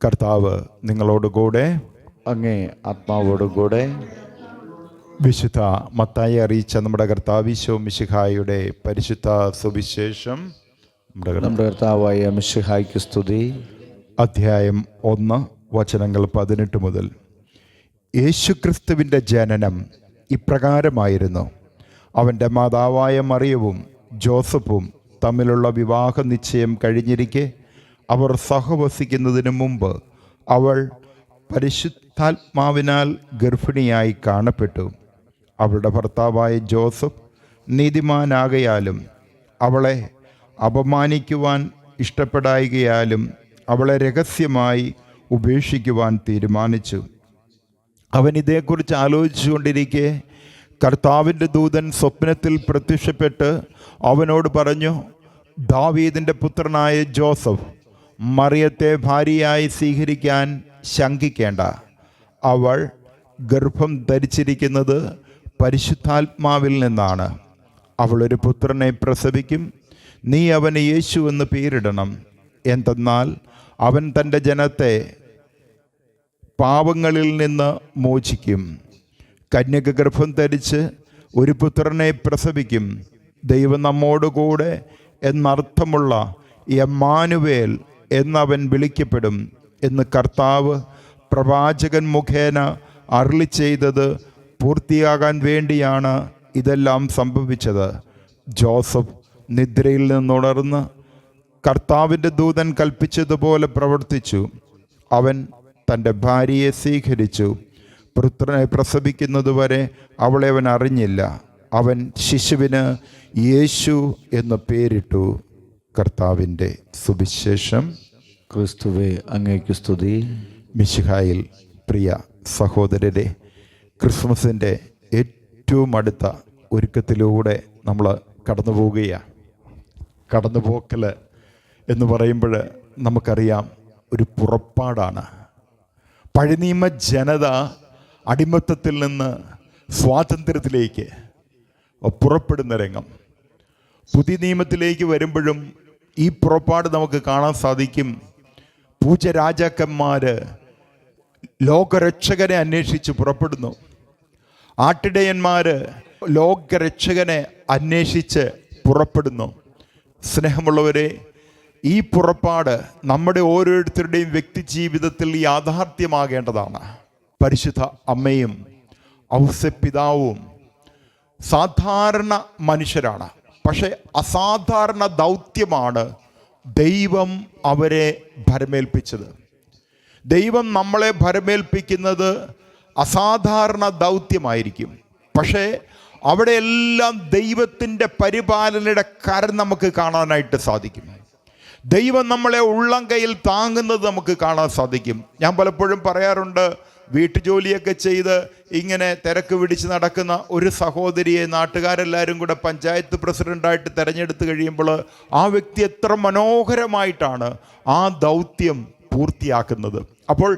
കർത്താവ് നിങ്ങളോടുകൂടെ, അങ്ങേ ആത്മാവോടുകൂടെ. വിശുദ്ധ മത്തായി അറിയിച്ച നമ്മുടെ കർത്താവിശോ മിശിഹായുടെ പരിശുദ്ധ സുവിശേഷം. നമ്മുടെ കർത്താവായ മിശിഹായ്ക്ക് സ്തുതി. അധ്യായം 1 വചനങ്ങൾ 18 മുതൽ. യേശുക്രിസ്തുവിൻ്റെ ജനനം ഇപ്രകാരമായിരുന്നു. അവൻ്റെ മാതാവായ മറിയവും ജോസഫും തമ്മിലുള്ള വിവാഹ നിശ്ചയം കഴിഞ്ഞിരിക്കെ അവർ സഹവസിക്കുന്നതിന് മുമ്പ് അവൾ പരിശുദ്ധാത്മാവിനാൽ ഗർഭിണിയായി കാണപ്പെട്ടു. അവളുടെ ഭർത്താവായ ജോസഫ് നീതിമാനാകയാലും അവളെ അപമാനിക്കുവാൻ ഇഷ്ടപ്പെടായികയാലും അവളെ രഹസ്യമായി ഉപേക്ഷിക്കുവാൻ തീരുമാനിച്ചു. അവൻ ഇതേക്കുറിച്ച് ആലോചിച്ചുകൊണ്ടിരിക്കെ കർത്താവിൻ്റെ ദൂതൻ സ്വപ്നത്തിൽ പ്രത്യക്ഷപ്പെട്ട് അവനോട് പറഞ്ഞു, ദാവീദിൻ്റെ പുത്രനായ ജോസഫ്, മറിയത്തെ ഭാര്യയായി സ്വീകരിക്കാൻ ശങ്കിക്കേണ്ട. അവൾ ഗർഭം ധരിച്ചിരിക്കുന്നത് പരിശുദ്ധാത്മാവിൽ നിന്നാണ്. അവളൊരു പുത്രനെ പ്രസവിക്കും. നീ അവന് യേശു എന്ന് പേരിടണം. എന്തെന്നാൽ അവൻ തൻ്റെ ജനത്തെ പാപങ്ങളിൽ നിന്ന് മോചിക്കും. കന്യക ഗർഭം ധരിച്ച് ഒരു പുത്രനെ പ്രസവിക്കും. ദൈവം നമ്മോടുകൂടെ എന്നർത്ഥമുള്ള എമ്മാനുവേൽ എന്നവൻ വിളിക്കപ്പെടും എന്ന് കർത്താവ് പ്രവാചകൻ മുഖേന അരുളി ചെയ്തത് പൂർത്തിയാകാൻ വേണ്ടിയാണ് ഇതെല്ലാം സംഭവിച്ചത്. ജോസഫ് നിദ്രയിൽ നിന്നുണർന്ന് കർത്താവിൻ്റെ ദൂതൻ കൽപ്പിച്ചതുപോലെ പ്രവർത്തിച്ചു. അവൻ തൻ്റെ ഭാര്യയെ സ്വീകരിച്ചു. പുത്രനെ പ്രസവിക്കുന്നതുവരെ അവളെ അവൻ അറിഞ്ഞില്ല. അവൻ ശിശുവിന് യേശു എന്ന് പേരിട്ടു. കർത്താവിൻ്റെ സുവിശേഷം. ക്രിസ്തുവേ, അങ്ങേക്ക് സ്തുതി. മിശിഹായിൽ പ്രിയ സഹോദരരെ, ക്രിസ്മസിൻ്റെ ഏറ്റവും അടുത്ത ഒരുക്കത്തിലൂടെ നമ്മൾ കടന്നു പോവുകയാണ്. കടന്നുപോക്കൽ എന്ന് പറയുമ്പോൾ നമുക്കറിയാം, ഒരു പുറപ്പാടാണ്. പഴനിയമ ജനത അടിമത്തത്തിൽ നിന്ന് സ്വാതന്ത്ര്യത്തിലേക്ക് പുറപ്പെടുന്ന രംഗം. പുതിയ നിയമത്തിലേക്ക് വരുമ്പോഴും ഈ പുറപ്പാട് നമുക്ക് കാണാൻ സാധിക്കും. പൂജരാജാക്കന്മാർ ലോകരക്ഷകനെ അന്വേഷിച്ച് പുറപ്പെടുന്നു. ആട്ടിടയന്മാർ ലോകരക്ഷകനെ അന്വേഷിച്ച് പുറപ്പെടുന്നു. സ്നേഹമുള്ളവരെ, ഈ പുറപ്പാട് നമ്മുടെ ഓരോരുത്തരുടെയും വ്യക്തി ജീവിതത്തിൽ യാഥാർത്ഥ്യമാകേണ്ടതാണ്. പരിശുദ്ധ അമ്മയും ഔസേപ്പിതാവും സാധാരണ മനുഷ്യരാണ്. പക്ഷേ അസാധാരണ ദൗത്യമാണ് ദൈവം അവരെ ഭരമേൽപ്പിച്ചത്. ദൈവം നമ്മളെ ഭരമേൽപ്പിക്കുന്നത് അസാധാരണ ദൗത്യമായിരിക്കും. പക്ഷേ അവിടെയെല്ലാം ദൈവത്തിൻ്റെ പരിപാലനയുടെ കരം നമുക്ക് കാണാനായിട്ട് സാധിക്കും. ദൈവം നമ്മളെ ഉള്ളം കയ്യിൽ താങ്ങുന്നത് നമുക്ക് കാണാൻ സാധിക്കും. ഞാൻ പലപ്പോഴും പറയാറുണ്ട്, വീട്ടുജോലിയൊക്കെ ചെയ്ത് ഇങ്ങനെ തിരക്ക് പിടിച്ച് നടക്കുന്ന ഒരു സഹോദരിയെ നാട്ടുകാരെല്ലാവരും കൂടെ പഞ്ചായത്ത് പ്രസിഡൻ്റായിട്ട് തിരഞ്ഞെടുത്ത് കഴിയുമ്പോൾ ആ വ്യക്തി എത്ര മനോഹരമായിട്ടാണ് ആ ദൗത്യം പൂർത്തിയാക്കുന്നത്. അപ്പോൾ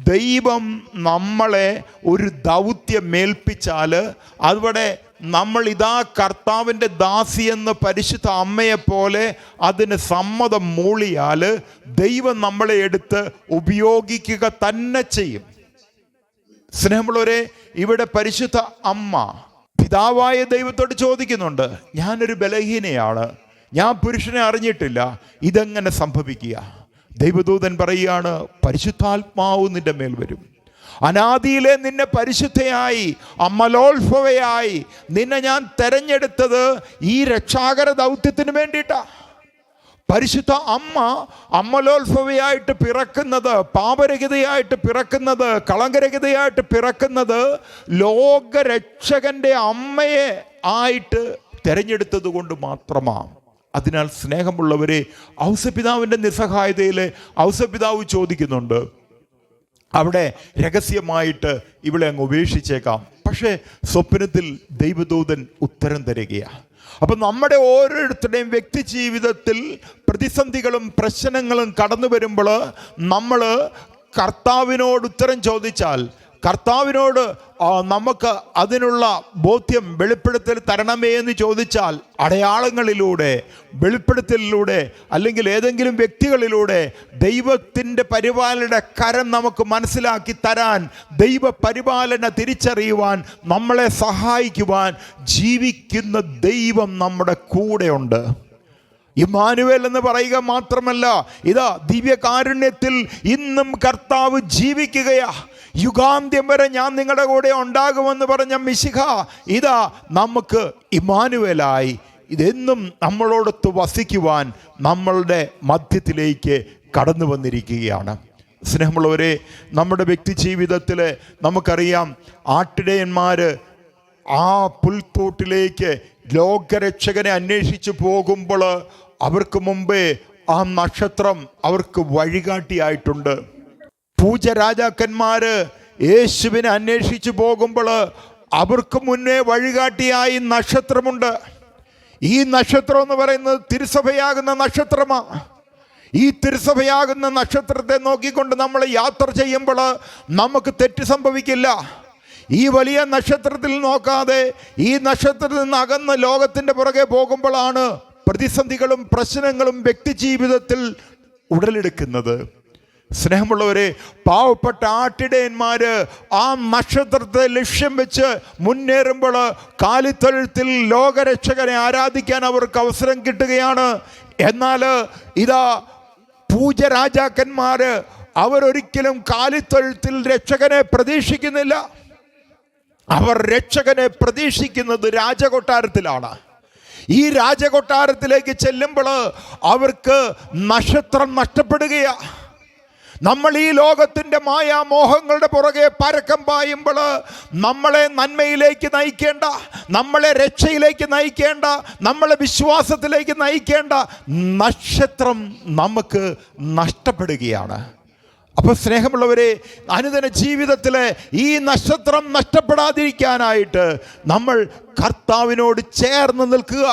ദൈവം നമ്മളെ ഒരു ദൗത്യം ഏൽപ്പിച്ചാൽ അവിടെ നമ്മൾ ഇതാ കർത്താവിൻ്റെ ദാസിയെന്ന് പരിശുദ്ധ അമ്മയെപ്പോലെ അതിന് സമ്മതം മൂളിയാൽ ദൈവം നമ്മളെ എടുത്ത് ഉപയോഗിക്കുക തന്നെ ചെയ്യും. സ്നേഹമുള്ളവരെ, ഇവിടെ പരിശുദ്ധ അമ്മ പിതാവായ ദൈവത്തോട് ചോദിക്കുന്നുണ്ട്, ഞാനൊരു ബലഹീനയാണ്, ഞാൻ പുരുഷനെ അറിഞ്ഞിട്ടില്ല, ഇതെങ്ങനെ സംഭവിക്കുക? ദൈവദൂതൻ പറയുകയാണ്, പരിശുദ്ധാത്മാവ് നിന്റെ മേൽ വരും. അനാദിയിലെ നിന്നെ പരിശുദ്ധയായി അമലോത്ഭവയായി നിന്നെ ഞാൻ തെരഞ്ഞെടുത്തത് ഈ രക്ഷാകര ദൗത്യത്തിന് വേണ്ടിയിട്ടാണ്. പരിശുദ്ധ അമ്മ അമലോത്ഭവയായിട്ട് പിറക്കുന്നത്, പാപരഹിതയായിട്ട് പിറക്കുന്നത്, കളങ്കരഹിതയായിട്ട് പിറക്കുന്നത് ലോകരക്ഷകന്റെ അമ്മയെ ആയിട്ട് തിരഞ്ഞെടുത്തത് കൊണ്ട് മാത്രമാണ്. അതിനാൽ സ്നേഹമുള്ളവരെ, ഔസപിതാവിൻ്റെ നിസ്സഹായതയിൽ ഔസപിതാവ് ചോദിക്കുന്നുണ്ട്, അവിടെ രഹസ്യമായിട്ട് ഇവളെ അങ്ങ് ഉപേക്ഷിച്ചേക്കാം. പക്ഷേ സ്വപ്നത്തിൽ ദൈവദൂതൻ ഉത്തരം തരികയാണ്. അപ്പം നമ്മുടെ ഓരോരുത്തരുടെയും വ്യക്തി ജീവിതത്തിൽ പ്രതിസന്ധികളും പ്രശ്നങ്ങളും കടന്നു വരുമ്പോൾ നമ്മൾ കർത്താവിനോട് ഉത്തരം ചോദിച്ചാൽ കർത്താവിനോട് നമുക്ക് അതിനുള്ള ബോധ്യം വെളിപ്പെടുത്തൽ തരണമേ എന്ന് ചോദിച്ചാൽ അടയാളങ്ങളിലൂടെ, വെളിപ്പെടുത്തലിലൂടെ, അല്ലെങ്കിൽ ഏതെങ്കിലും വ്യക്തികളിലൂടെ ദൈവത്തിൻ്റെ പരിപാലനയുടെ കരം നമുക്ക് മനസ്സിലാക്കി തരാൻ, ദൈവ പരിപാലന തിരിച്ചറിയുവാൻ, നമ്മളെ സഹായിക്കുവാൻ ജീവിക്കുന്ന ദൈവം നമ്മുടെ കൂടെയുണ്ട്. ഇമ്മാനുവേൽ എന്ന് പറയുക മാത്രമല്ല, ഇതാ ദിവ്യകാരുണ്യത്തിൽ ഇന്നും കർത്താവ് ജീവിക്കുകയാ. യുഗാന്ത്യം വരെ ഞാൻ നിങ്ങളുടെ കൂടെ ഉണ്ടാകുമെന്ന് പറഞ്ഞ മിശിഹ ഇതാ നമുക്ക് ഇമ്മാനുവേലായി ഇതെന്നും നമ്മളോടൊത്ത് വസിക്കുവാൻ നമ്മളുടെ മധ്യത്തിലേക്ക് കടന്നു വന്നിരിക്കുകയാണ്. സ്നേഹമുള്ളവരെ, നമ്മുടെ വ്യക്തി ജീവിതത്തിൽ നമുക്കറിയാം, ആട്ടിടയന്മാർ ആ പുൽത്തോട്ടിലേക്ക് ലോകരക്ഷകനെ അന്വേഷിച്ചു പോകുമ്പോൾ അവർക്ക് മുമ്പേ ആ നക്ഷത്രം അവർക്ക് വഴികാട്ടിയായിട്ടുണ്ട്. പൂജരാജാക്കന്മാർ യേശുവിനെ അന്വേഷിച്ചു പോകുമ്പോൾ അവർക്ക് മുന്നേ വഴികാട്ടിയായി നക്ഷത്രമുണ്ട്. ഈ നക്ഷത്രം എന്ന് പറയുന്നത് തിരുസഭയാകുന്ന നക്ഷത്രമാണ്. ഈ തിരുസഭയാകുന്ന നക്ഷത്രത്തെ നോക്കിക്കൊണ്ട് നമ്മൾ യാത്ര ചെയ്യുമ്പോൾ നമുക്ക് തെറ്റ് സംഭവിക്കില്ല. ഈ വലിയ നക്ഷത്രത്തിൽ നോക്കാതെ ഈ നക്ഷത്രത്തിൽ നിന്ന് അകന്ന് ലോകത്തിൻ്റെ പുറകെ പോകുമ്പോഴാണ് പ്രതിസന്ധികളും പ്രശ്നങ്ങളും വ്യക്തി ജീവിതത്തിൽ ഉടലെടുക്കുന്നത്. സ്നേഹമുള്ളവരെ, പാവപ്പെട്ട ആട്ടിടയന്മാർ ആ നക്ഷത്രത്തെ ലക്ഷ്യം വെച്ച് മുന്നേറുമ്പോൾ കാലിത്തൊഴുത്തിൽ ലോകരക്ഷകനെ ആരാധിക്കാൻ അവർക്ക് അവസരം കിട്ടുകയാണ്. എന്നാൽ ഇതാ പൂജരാജാക്കന്മാർ അവരൊരിക്കലും കാലിത്തൊഴുത്തിൽ രക്ഷകനെ പ്രതീക്ഷിക്കുന്നില്ല. അവർ രക്ഷകനെ പ്രതീക്ഷിക്കുന്നത് രാജകൊട്ടാരത്തിലാണ്. ഈ രാജകൊട്ടാരത്തിലേക്ക് ചെല്ലുമ്പോൾ അവർക്ക് നക്ഷത്രം നഷ്ടപ്പെടുകയാണ്. നമ്മൾ ഈ ലോകത്തിൻ്റെ മായാമോഹങ്ങളുടെ പുറകെ പരക്കം പായുമ്പോൾ നമ്മളെ നന്മയിലേക്ക് നയിക്കേണ്ട, നമ്മളെ രക്ഷയിലേക്ക് നയിക്കേണ്ട, നമ്മളെ വിശ്വാസത്തിലേക്ക് നയിക്കേണ്ട നക്ഷത്രം നമുക്ക് നഷ്ടപ്പെടുകയാണ്. അപ്പോൾ സ്നേഹമുള്ളവരെ, അനുദിന ജീവിതത്തിലെ ഈ നക്ഷത്രം നഷ്ടപ്പെടാതിരിക്കാനായിട്ട് നമ്മൾ കർത്താവിനോട് ചേർന്ന് നിൽക്കുക.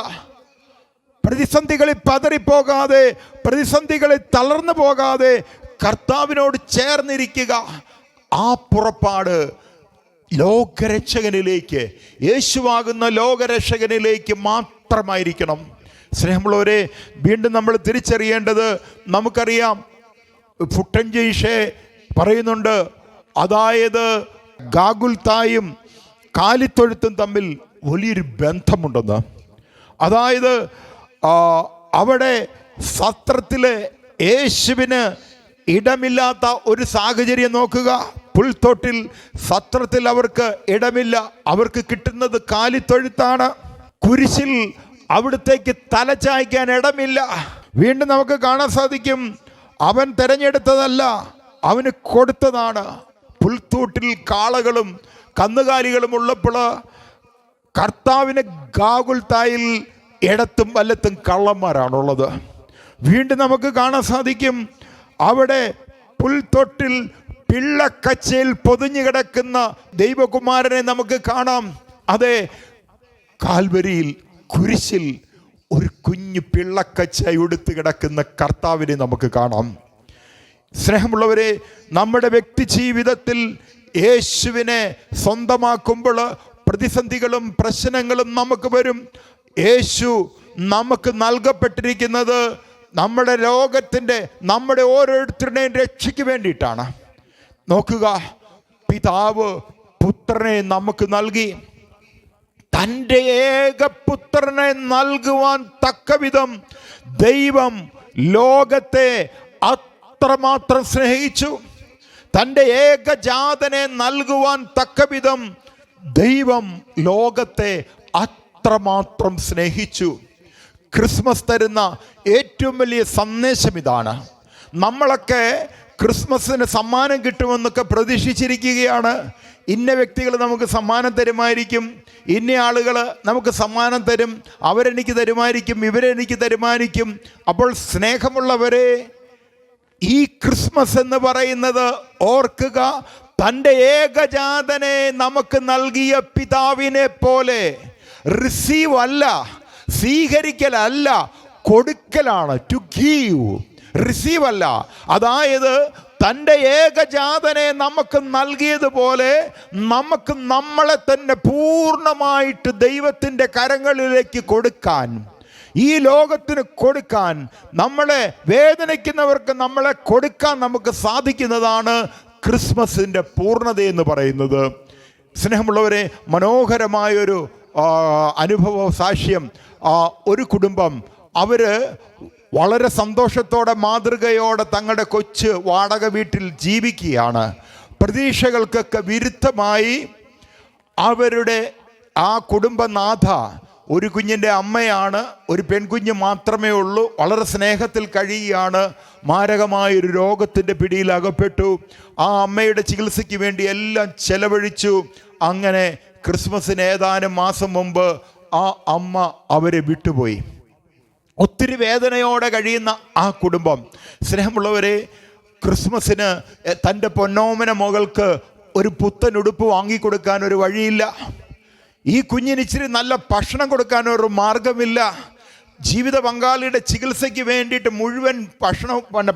പ്രതിസന്ധികളിൽ പതറിപ്പോകാതെ, പ്രതിസന്ധികളിൽ തളർന്നു പോകാതെ കർത്താവിനോട് ചേർന്നിരിക്കുക. ആ പുറപ്പാട് ലോകരക്ഷകനിലേക്ക്, യേശുവാകുന്ന ലോകരക്ഷകനിലേക്ക് മാത്രമായിരിക്കണം. സ്നേഹമുള്ളവരെ, വീണ്ടും നമ്മൾ തിരിച്ചറിയേണ്ടത്, നമുക്കറിയാം ഫുട്ടൻജീഷെ പറയുന്നുണ്ട്, അതായത് ഗാഗുൽത്തായും കാലിത്തൊഴുത്തും തമ്മിൽ വലിയൊരു ബന്ധമുണ്ടെന്ന്. അതായത് അവിടെ സത്രത്തിലെ യേശുവിന് ഇടമില്ലാത്ത ഒരു സാഹചര്യം നോക്കുക. പുൽത്തൊട്ടിൽ സത്രത്തിൽ അവർക്ക് ഇടമില്ല, അവർക്ക് കിട്ടുന്നത് കാലിത്തൊഴുത്താണ്. കുരിശിൽ അവിടത്തേക്ക് തല ചായ്ക്കാൻ ഇടമില്ല. വീണ്ടും നമുക്ക് കാണാൻ സാധിക്കും, അവൻ തിരഞ്ഞെടുത്തതല്ല, അവന് കൊടുത്തതാണ്. പുൽത്തൂട്ടിൽ കാളകളും കന്നുകാലികളും ഉള്ളപ്പോൾ കർത്താവിന് ഗാഗുൽത്തായിൽ ഇടത്തും വലത്തും കള്ളന്മാരാണുള്ളത്. വീണ്ടും നമുക്ക് കാണാൻ സാധിക്കും, അവിടെ പുൽത്തൊട്ടിൽ പിള്ളക്കച്ചയിൽ പൊതിഞ്ഞു കിടക്കുന്ന ദൈവകുമാരനെ നമുക്ക് കാണാം. അതെ, കാൽവരിയിൽ കുരിശിൽ ഒരു കുഞ്ഞു പിള്ളക്കച്ച ഉടുത്ത് കിടക്കുന്ന കർത്താവിനെ നമുക്ക് കാണാം. സ്നേഹമുള്ളവരെ, നമ്മുടെ വ്യക്തി ജീവിതത്തിൽ യേശുവിനെ സ്വന്തമാക്കുമ്പോൾ പ്രതിസന്ധികളും പ്രശ്നങ്ങളും നമുക്ക് വരും. യേശു നമുക്ക് നൽകപ്പെട്ടിരിക്കുന്നത് നമ്മുടെ ലോകത്തിൻ്റെ, നമ്മുടെ ഓരോരുത്തരുടെയും രക്ഷയ്ക്ക് വേണ്ടിയിട്ടാണ്. നോക്കുക, പിതാവ് പുത്രനെ നമുക്ക് നൽകി. തൻ്റെ ഏകപുത്രനെ നൽകുവാൻ തക്കവിധം ദൈവം ലോകത്തെ അത്രമാത്രം സ്നേഹിച്ചു. തൻ്റെ ഏകജാതനെ നൽകുവാൻ തക്കവിധം ദൈവം ലോകത്തെ അത്രമാത്രം സ്നേഹിച്ചു. ക്രിസ്മസ് തരുന്ന ഏറ്റവും വലിയ സന്ദേശം ഇതാണ്. നമ്മളൊക്കെ ക്രിസ്മസിന് സമ്മാനം കിട്ടുമെന്നൊക്കെ പ്രതീക്ഷിച്ചിരിക്കുകയാണ്. ഇന്ന വ്യക്തികൾ നമുക്ക് സമ്മാനം തരുമായിരിക്കും, ഇന്ന ആളുകൾ നമുക്ക് സമ്മാനം തരും, അവരെനിക്ക് തരുമായിരിക്കും, ഇവരെനിക്ക് തരുമായിരിക്കും. അപ്പോൾ സ്നേഹമുള്ളവരെ, ഈ ക്രിസ്മസ് എന്ന് പറയുന്നത് ഓർക്കുക, തൻ്റെ ഏകജാതനെ നമുക്ക് നൽകിയ പിതാവിനെ പോലെ റിസീവ് അല്ല, സ്വീകരിക്കലല്ല, കൊടുക്കലാണ്. ടു ഗീവ്, റിസീവ് അല്ല. അതായത് തൻ്റെ ഏകജാതനെ നമുക്ക് നൽകിയതുപോലെ നമുക്ക് നമ്മളെ തന്നെ പൂർണ്ണമായിട്ട് ദൈവത്തിൻ്റെ കരങ്ങളിലേക്ക് കൊടുക്കാൻ, ഈ ലോകത്തിന് കൊടുക്കാൻ, നമ്മളെ വേദനിക്കുന്നവർക്ക് നമ്മളെ കൊടുക്കാൻ നമുക്ക് സാധിക്കുന്നതാണ് ക്രിസ്മസിൻ്റെ പൂർണ്ണത എന്ന് പറയുന്നത്. സ്നേഹമുള്ളവരെ, മനോഹരമായൊരു അനുഭവ സാക്ഷ്യം. ഒരു കുടുംബം, അവർ വളരെ സന്തോഷത്തോടെ മാതൃകയോടെ തങ്ങളുടെ കൊച്ച് വാടക വീട്ടിൽ ജീവിക്കുകയാണ്. പ്രതീക്ഷകൾക്കൊക്കെ വിരുദ്ധമായി അവരുടെ ആ കുടുംബനാഥ ഒരു കുഞ്ഞിൻ്റെ അമ്മയാണ്, ഒരു പെൺകുഞ്ഞ് മാത്രമേ ഉള്ളൂ, വളരെ സ്നേഹത്തിൽ കഴിയുകയാണ്. മാരകമായൊരു രോഗത്തിൻ്റെ പിടിയിൽ അകപ്പെട്ടു. ആ അമ്മയുടെ ചികിത്സയ്ക്ക് വേണ്ടി എല്ലാം ചെലവഴിച്ചു. അങ്ങനെ ക്രിസ്മസിന് ഏതാനും മാസം മുമ്പ് ആ അമ്മ അവരെ വിട്ടുപോയി. ഒത്തിരി വേദനയോടെ കഴിയുന്ന ആ കുടുംബം, സ്നേഹമുള്ളവരെ, ക്രിസ്മസിന് തൻ്റെ പൊന്നോമന മകൾക്ക് ഒരു പുത്തൻ ഉടുപ്പ് വാങ്ങിക്കൊടുക്കാൻ ഒരു വഴിയില്ല. ഈ കുഞ്ഞിന് ഇച്ചിരി നല്ല ഭക്ഷണം കൊടുക്കാനൊരു മാർഗമില്ല. ജീവിത പങ്കാളിയുടെ ചികിത്സയ്ക്ക് വേണ്ടിയിട്ട് മുഴുവൻ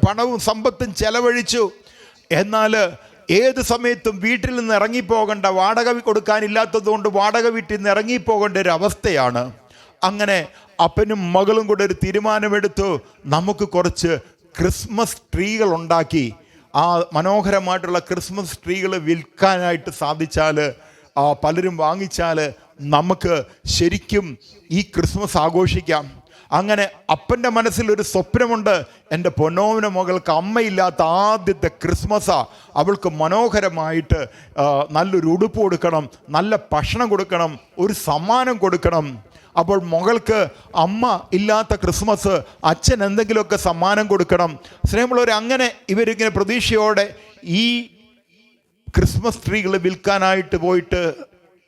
പണവും സമ്പത്തും ചെലവഴിച്ചു. എന്നാൽ ഏത് സമയത്തും വീട്ടിൽ നിന്ന് ഇറങ്ങിപ്പോകേണ്ട, വാടക കൊടുക്കാനില്ലാത്തത് കൊണ്ട് വാടക വീട്ടിൽ നിന്ന് ഇറങ്ങിപ്പോകേണ്ട ഒരു അവസ്ഥയാണ്. അങ്ങനെ അപ്പനും മകളും കൂടെ ഒരു തീരുമാനമെടുത്തു, നമുക്ക് കുറച്ച് ക്രിസ്മസ് ട്രീകൾ ഉണ്ടാക്കി ആ മനോഹരമായിട്ടുള്ള ക്രിസ്മസ് ട്രീകൾ വിൽക്കാനായിട്ട് സാധിച്ചാൽ, പലരും വാങ്ങിച്ചാൽ നമുക്ക് ശരിക്കും ഈ ക്രിസ്മസ് ആഘോഷിക്കാം. അങ്ങനെ അപ്പൻ്റെ മനസ്സിലൊരു സ്വപ്നമുണ്ട്, എൻ്റെ പൊന്നോമന മകൾക്ക് അമ്മയില്ലാത്ത ആദ്യത്തെ ക്രിസ്മസാണ്, അവൾക്ക് മനോഹരമായിട്ട് നല്ലൊരു ഉടുപ്പ് കൊടുക്കണം, നല്ല ഭക്ഷണം കൊടുക്കണം, ഒരു സമ്മാനം കൊടുക്കണം. അപ്പോൾ മകൾക്ക് അമ്മ ഇല്ലാത്ത ക്രിസ്മസ്, അച്ഛൻ എന്തെങ്കിലുമൊക്കെ സമ്മാനം കൊടുക്കണം. സ്നേഹമുള്ളവർ, അങ്ങനെ ഇവരിങ്ങനെ പ്രതീക്ഷയോടെ ഈ ക്രിസ്മസ് ട്രീകൾ വിൽക്കാനായിട്ട് പോയിട്ട്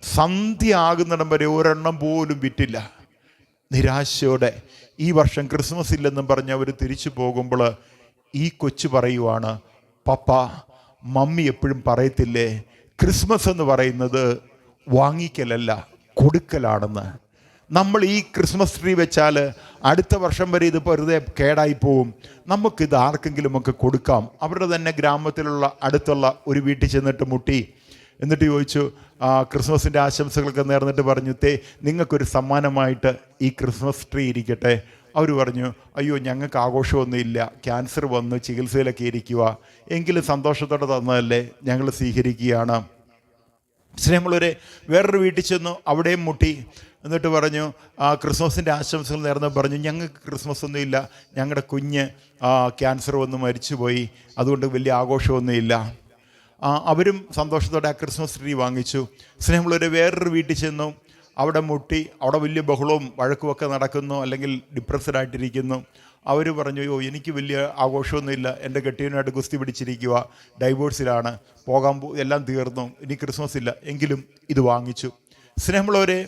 സന്ധ്യ ആകുന്നിടം വരെ ഒരെണ്ണം പോലും വിറ്റില്ല. നിരാശയോടെ ഈ വർഷം ക്രിസ്മസ് ഇല്ലെന്നും പറഞ്ഞ് അവർ തിരിച്ചു പോകുമ്പോൾ ഈ കൊച്ചു പറയുവാണ്, പപ്പ, മമ്മി എപ്പോഴും പറയത്തില്ലേ ക്രിസ്മസ് എന്ന് പറയുന്നത് വാങ്ങിക്കലല്ല കൊടുക്കലാണെന്ന്. നമ്മൾ ഈ ക്രിസ്മസ് ട്രീ വെച്ചാൽ അടുത്ത വർഷം വരെ ഇത് വെറുതെ കേടായി പോവും, നമുക്കിത് ആർക്കെങ്കിലുമൊക്കെ കൊടുക്കാം. അവരുടെ തന്നെ ഗ്രാമത്തിലുള്ള അടുത്തുള്ള ഒരു വീട്ടിൽ ചെന്നിട്ട് മുട്ടി, എന്നിട്ട് ചോദിച്ചു, ക്രിസ്മസിൻ്റെ ആശംസകളൊക്കെ നേർന്നിട്ട് പറഞ്ഞു, നിങ്ങൾക്കൊരു സമ്മാനമായിട്ട് ഈ ക്രിസ്മസ് ട്രീ ഇരിക്കട്ടെ. അവർ പറഞ്ഞു, അയ്യോ ഞങ്ങൾക്ക് ആഘോഷമൊന്നുമില്ല, ക്യാൻസർ വന്ന് ചികിത്സയിലൊക്കെ ഇരിക്കുക, എങ്കിലും സന്തോഷത്തോടെ തന്നതല്ലേ, ഞങ്ങൾ സ്വീകരിക്കുകയാണ്. സ്നേഹമുള്ളവരെ, വേറൊരു വീട്ടിൽ ചെന്നു, അവിടെയും മുട്ടി. എന്നിട്ട് പറഞ്ഞു, ക്രിസ്മസിൻ്റെ ആശംസകൾ നേർന്ന് പറഞ്ഞു, ഞങ്ങൾക്ക് ക്രിസ്മസ് ഒന്നുമില്ല, ഞങ്ങളുടെ കുഞ്ഞ് ക്യാൻസർ വന്ന് മരിച്ചുപോയി, അതുകൊണ്ട് വലിയ ആഘോഷമൊന്നുമില്ല. അവരും സന്തോഷത്തോടെ ആ ക്രിസ്മസ് ട്രീ വാങ്ങിച്ചു. സ്നേഹമുള്ളവരെ, വേറൊരു വീട്ടിൽ ചെന്നു, അവിടെ മുട്ടി, അവിടെ വലിയ ബഹളവും വഴക്കുമൊക്കെ നടക്കുന്നു, അല്ലെങ്കിൽ ഡിപ്രസ്ഡ് ആയിട്ടിരിക്കുന്നു. അവർ പറഞ്ഞു, അയ്യോ എനിക്ക് വലിയ ആഘോഷമൊന്നുമില്ല, എൻ്റെ കെട്ടിയവനായിട്ട് ഗുസ്തി പിടിച്ചിരിക്കുക, ഡൈവോഴ്സിലാണ്, എല്ലാം തീർന്നു, ഇനി ക്രിസ്മസ് ഇല്ല, എങ്കിലും ഇത് വാങ്ങിച്ചു. സ്നേഹമുള്ളവരെ,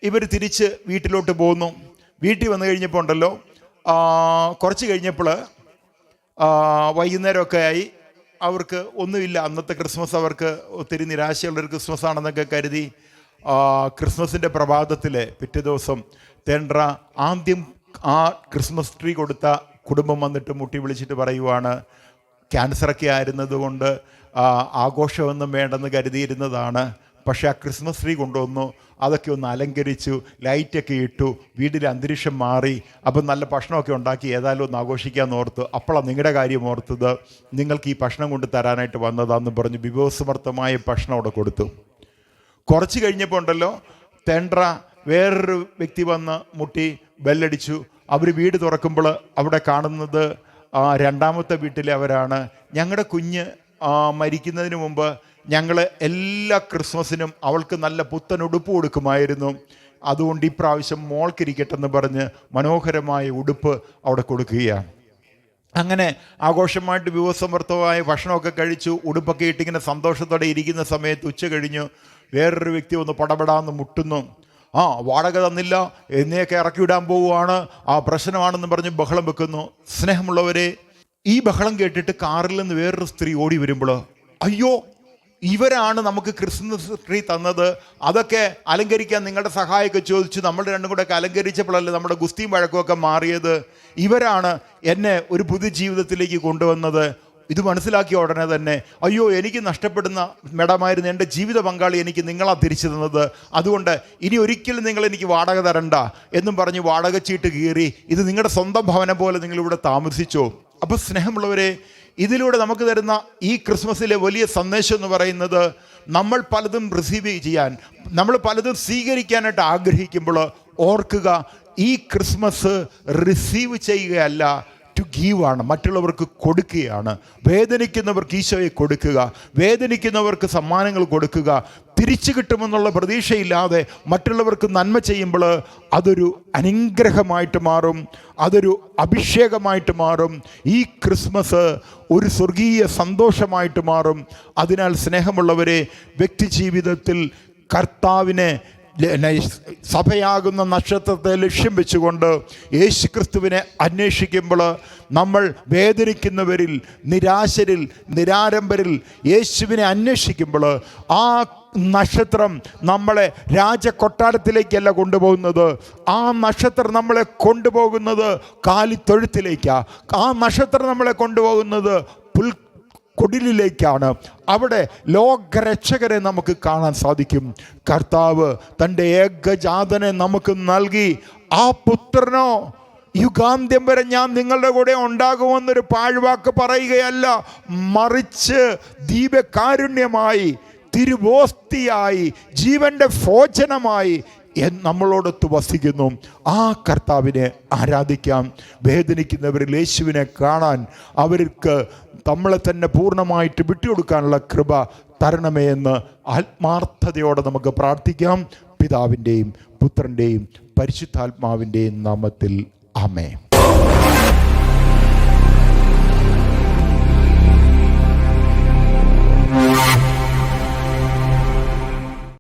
ഇവർ തിരിച്ച് വീട്ടിലോട്ട് പോകുന്നു. വീട്ടിൽ വന്നു കഴിഞ്ഞപ്പോൾ ഉണ്ടല്ലോ, കുറച്ച് കഴിഞ്ഞപ്പോൾ വൈകുന്നേരമൊക്കെ ആയി, അവർക്ക് ഒന്നുമില്ല. അന്നത്തെ ക്രിസ്മസ് അവർക്ക് ഒത്തിരി നിരാശയുള്ളൊരു ക്രിസ്മസ് ആണെന്നൊക്കെ കരുതി ക്രിസ്മസിൻ്റെ പ്രഭാതത്തിൽ പിറ്റേ ദിവസം തേണ്ട്ര ആദ്യം ആ ക്രിസ്മസ് ട്രീ കൊടുത്ത കുടുംബം വന്നിട്ട് മുട്ടി വിളിച്ചിട്ട് പറയുവാണ്, ക്യാൻസറൊക്കെ ആയിരുന്നത് കൊണ്ട് ആഘോഷമൊന്നും വേണ്ടെന്ന് കരുതിയിരുന്നതാണ്, പക്ഷേ ആ ക്രിസ്മസ് ട്രീ കൊണ്ടുവന്നു, അതൊക്കെ ഒന്ന് അലങ്കരിച്ചു, ലൈറ്റൊക്കെ ഇട്ടു, വീടിൻ്റെ അന്തരീക്ഷം മാറി, അപ്പം നല്ല ഭക്ഷണമൊക്കെ ഉണ്ടാക്കി, ഏതായാലും ഒന്ന് ആഘോഷിക്കാമെന്ന് ഓർത്തു. അപ്പോഴാണ് നിങ്ങളുടെ കാര്യം ഓർത്തത്, നിങ്ങൾക്ക് ഈ ഭക്ഷണം കൊണ്ട് തരാനായിട്ട് വന്നതാണെന്ന് പറഞ്ഞ് വിഭവസമർത്ഥമായ ഭക്ഷണം അവിടെ കൊടുത്തു. കുറച്ച് കഴിഞ്ഞപ്പോൾ ഉണ്ടല്ലോ, തേണ്ട്ര വേറൊരു വ്യക്തി വന്ന് മുട്ടി ബെല്ലടിച്ചു. അവർ വീട് തുറക്കുമ്പോൾ അവിടെ കാണുന്നത് രണ്ടാമത്തെ വീട്ടിലെ അവരാണ്. ഞങ്ങളുടെ കുഞ്ഞ് മരിക്കുന്നതിന് മുമ്പ് ഞങ്ങൾ എല്ലാ ക്രിസ്മസിനും അവൾക്ക് നല്ല പുത്തൻ ഉടുപ്പ് കൊടുക്കുമായിരുന്നു, അതുകൊണ്ട് ഈ പ്രാവശ്യം മോൾക്കിരിക്കട്ടെന്ന് പറഞ്ഞ് മനോഹരമായ ഉടുപ്പ് അവിടെ കൊടുക്കുകയാണ്. അങ്ങനെ ആഘോഷമായിട്ട് വിഭവസമൃദ്ധമായ ഭക്ഷണമൊക്കെ കഴിച്ചു, ഉടുപ്പൊക്കെ ഇട്ടിങ്ങനെ സന്തോഷത്തോടെ ഇരിക്കുന്ന സമയത്ത് ഉച്ച കഴിഞ്ഞു വേറൊരു വ്യക്തി ഒന്ന് പടപെടാന്ന് മുട്ടുന്നു. വാടക തന്നില്ല, എന്നെയൊക്കെ ഇറക്കി വിടാൻ പോവുകയാണ്, പ്രശ്നമാണെന്ന് പറഞ്ഞ് ബഹളം വെക്കുന്നു. സ്നേഹമുള്ളവരെ, ഈ ബഹളം കേട്ടിട്ട് കാറിൽ നിന്ന് വേറൊരു സ്ത്രീ ഓടി വരുമ്പോൾ, അയ്യോ ഇവരാണ് നമുക്ക് ക്രിസ്മസ് ട്രീ തന്നത്, അതൊക്കെ അലങ്കരിക്കാൻ നിങ്ങളുടെ സഹായമൊക്കെ ചോദിച്ചു, നമ്മൾ രണ്ടും കൂടെ ഒക്കെ അലങ്കരിച്ചപ്പോഴല്ലേ നമ്മുടെ ഗുസ്തിയും വഴക്കുമൊക്കെ മാറിയത്, ഇവരാണ് എന്നെ ഒരു പുതു ജീവിതത്തിലേക്ക് കൊണ്ടുവന്നത്, ഇത് മനസ്സിലാക്കിയ ഉടനെ തന്നെ, അയ്യോ എനിക്ക് നഷ്ടപ്പെടുന്ന മേഡമായിരുന്നു എൻ്റെ ജീവിത പങ്കാളി, എനിക്ക് നിങ്ങളാ തിരിച്ചു തന്നത്, അതുകൊണ്ട് ഇനി ഒരിക്കലും നിങ്ങൾ എനിക്ക് വാടക തരണ്ട എന്നും പറഞ്ഞ് വാടക ചീട്ട് കീറി ഇത് നിങ്ങളുടെ സ്വന്തം ഭവനം പോലെ നിങ്ങളിവിടെ താമസിച്ചോ. അപ്പോൾ സ്നേഹമുള്ളവരെ, ഇതിലൂടെ നമുക്ക് തരുന്ന ഈ ക്രിസ്മസിലെ വലിയ സന്ദേശം എന്ന് പറയുന്നത്, നമ്മൾ പലതും റിസീവ് ചെയ്യാൻ, നമ്മൾ പലതും സ്വീകരിക്കാനായിട്ട് ആഗ്രഹിക്കുമ്പോൾ ഓർക്കുക, ഈ ക്രിസ്മസ് റിസീവ് ചെയ്യുകയല്ല, ടു ഗീവ് ആണ്, മറ്റുള്ളവർക്ക് കൊടുക്കുകയാണ്. വേദനിക്കുന്നവർക്ക് ഈശോയെ കൊടുക്കുക, വേദനിക്കുന്നവർക്ക് സമ്മാനങ്ങൾ കൊടുക്കുക. തിരിച്ചു കിട്ടുമെന്നുള്ള പ്രതീക്ഷയില്ലാതെ മറ്റുള്ളവർക്ക് നന്മ ചെയ്യുമ്പോൾ അതൊരു അനുഗ്രഹമായിട്ട് മാറും, അതൊരു അഭിഷേകമായിട്ട് മാറും. ഈ ക്രിസ്മസ് ഒരു സ്വർഗീയ സന്തോഷമായിട്ട് മാറും. അതിനാൽ സ്നേഹമുള്ളവരെ, വ്യക്തിജീവിതത്തിൽ കർത്താവിനെ, സഭയാകുന്ന നക്ഷത്രത്തെ ലക്ഷ്യം വെച്ചുകൊണ്ട് യേശുക്രിസ്തുവിനെ അന്വേഷിക്കുമ്പോൾ, നമ്മൾ വേദനിക്കുന്നവരിൽ, നിരാശരിൽ, നിരാരംഭരിൽ യേശുവിനെ അന്വേഷിക്കുമ്പോൾ, ആ നക്ഷത്രം നമ്മളെ രാജകൊട്ടാരത്തിലേക്കല്ല കൊണ്ടുപോകുന്നത്, ആ നക്ഷത്രം നമ്മളെ കൊണ്ടുപോകുന്നത് കാലിത്തൊഴുത്തിലേക്കാണ്. ആ നക്ഷത്രം നമ്മളെ കൊണ്ടുപോകുന്നത് കൊടിലിലേക്കാണ്. അവിടെ ലോകരക്ഷകരെ നമുക്ക് കാണാൻ സാധിക്കും. കർത്താവ് തൻ്റെ ഏകജാതനെ നമുക്ക് നൽകി. ആ പുത്രനോ യുഗാന്ത്യം വരെ ഞാൻ നിങ്ങളുടെ കൂടെ ഉണ്ടാകുമെന്നൊരു പാഴ്വാക്ക് പറയുകയല്ല, മറിച്ച് ദീപകാരുണ്യമായി, തിരുവോസ്തിയായി, ജീവന്റെ ഭോജനമായി നമ്മളോടൊത്ത് വസിക്കുന്നു. ആ കർത്താവിനെ ആരാധിക്കാം. വേദനിക്കുന്നവരിൽ യേശുവിനെ കാണാൻ, അവർക്ക് നമ്മളെ തന്നെ പൂർണ്ണമായിട്ട് വിട്ടുകൊടുക്കാനുള്ള കൃപ തരണമേ എന്ന് ആത്മാർത്ഥതയോടെ നമുക്ക് പ്രാർത്ഥിക്കാം. പിതാവിൻ്റെയും പുത്രൻ്റെയും പരിശുദ്ധാത്മാവിൻ്റെയും നാമത്തിൽ ആമേൻ.